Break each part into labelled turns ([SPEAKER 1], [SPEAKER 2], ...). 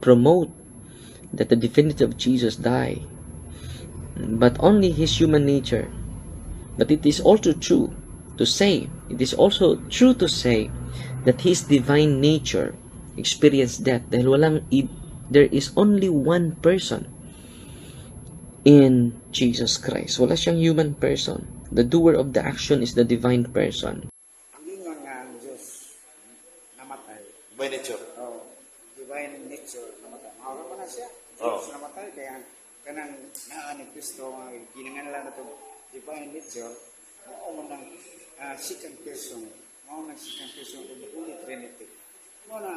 [SPEAKER 1] promote that the divinity of Jesus died, but only his human nature. But it is also true to say, that his divine nature experienced death dahil there is only one person in Jesus Christ. Wala siyang human person. The doer of the action is the divine person.
[SPEAKER 2] Ang ingon nga ang Diyos namatay.
[SPEAKER 3] Divine nature.
[SPEAKER 2] Oh, divine nature namatay. Maura pa na siya. Diyos namatay. Kaya kanang naa ni Kristo nga ginanganlan na ito divine nature. Mao mo ng second person. Mao ng second person of the Holy Trinity. Mao na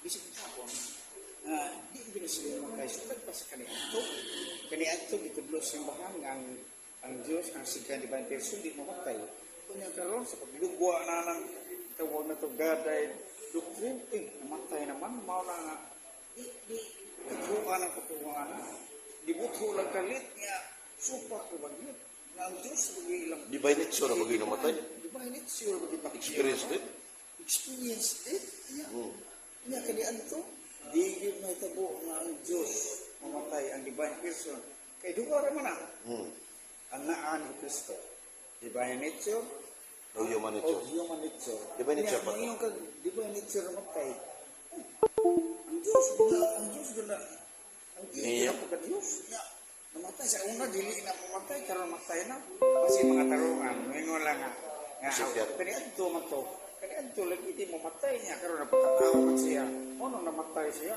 [SPEAKER 2] bisig kapon. Di ko sila namatay. Sugad pa sa kaniadto. Kaniadto gitudlo simbahan ang Diyos, ang second divine person, di mamatay. Kanya karon sa paglugwa na ng tawag na ito, God died, doctrine, namatay naman, mao na nga, di katuwa ng katuwaan, di butho lang kalit niya, supa ko bagit, na ang Diyos, mag-ilang.
[SPEAKER 3] Divine nature na bagay namatay.
[SPEAKER 2] Divine nature, bagay
[SPEAKER 3] Experience it.
[SPEAKER 2] Experience it, yeah. Niya kanian to, di yun may tabo nga ang Diyos, mamatay, ang divine person. Kaya duwa naman na. Ang naan ni Kristo. Divine nature
[SPEAKER 3] O human
[SPEAKER 2] o
[SPEAKER 3] nature.
[SPEAKER 2] human nature.
[SPEAKER 3] Divine nature pa.
[SPEAKER 2] Ngayon ka, divine nature namatay. Ang Diyos gula. Ang
[SPEAKER 3] Iya.
[SPEAKER 2] Diyos. Namatay sa una, dili na mamatay, karon namatay na. Kasi mga tarungan, ngayon lang nga. Kaniadto man to. Kaniadto lagi di mamatay niya, karon napakatawag siya. Ano namatay siya?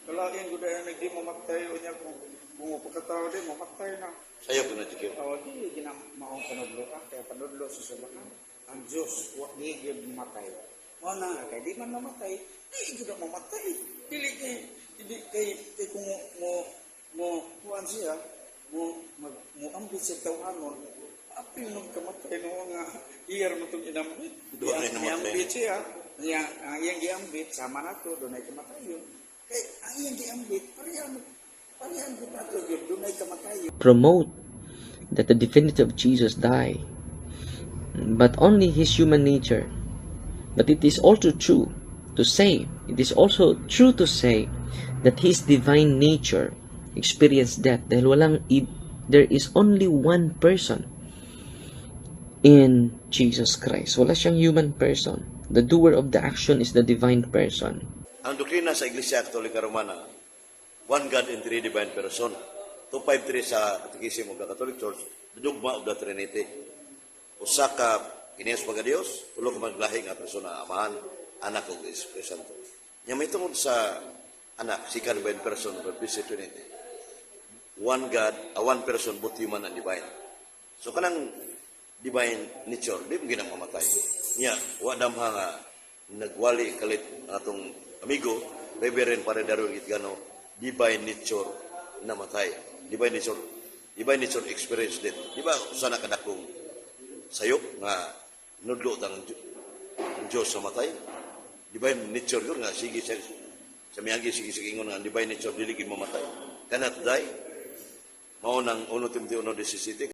[SPEAKER 2] Kalain ko dahil nagdi mamatay o niya kung pagkatao din, mamatay na.
[SPEAKER 3] Sayo po na tikip.
[SPEAKER 2] Di maong panudlo ka, kaya panudlo sa sabahan. Ang Diyos, di yun mamatay. Mana, kaya di man mamatay, di yun mamatay. Dili kay kung kuhan siya, mo ambit sa tawanon, apil nung kamatay no nga, iyar mo itong inambit. Iambit siya, ang iyang giambit, sama na to, doon ay kamatay yun. Kaya ang iyang giambit, parehan ko na to, doon ay kamatay yun.
[SPEAKER 1] Promote that the divinity of Jesus died, but only his human nature. But it is also true to say, that his divine nature experienced death dahil there is only one person in Jesus Christ. Wala siyang human person. The doer of the action is the divine person.
[SPEAKER 3] Ang doktrina sa Iglesia Katolika Romana, one God in three divine person. 253 sa Catechism of the Catholic Church, the dogma of the Trinity. Usa ka Ines pagka Dios, ulo ka maglahi nga persona, Amahan, Anak ug Espiritu Santo. Nya may tungod sa anak, second divine person of the Blessed Trinity. One God, one person, both human and divine. So kanang divine nature, di mo ginamamatay. Nya, wadamha nga nagwali kalit atong amigo, Reverend Padre Dario Itgano, divine nature namatay. Divine nature experience din. Di ba sana kadakong sayop nga nudlo ang Diyos sa matay? Divine nature yun nga, sige sa miyagi, sige ingon nga, divine nature, diligin mamatay. Cannot die. Mao nang 1 Timoteo 1:17.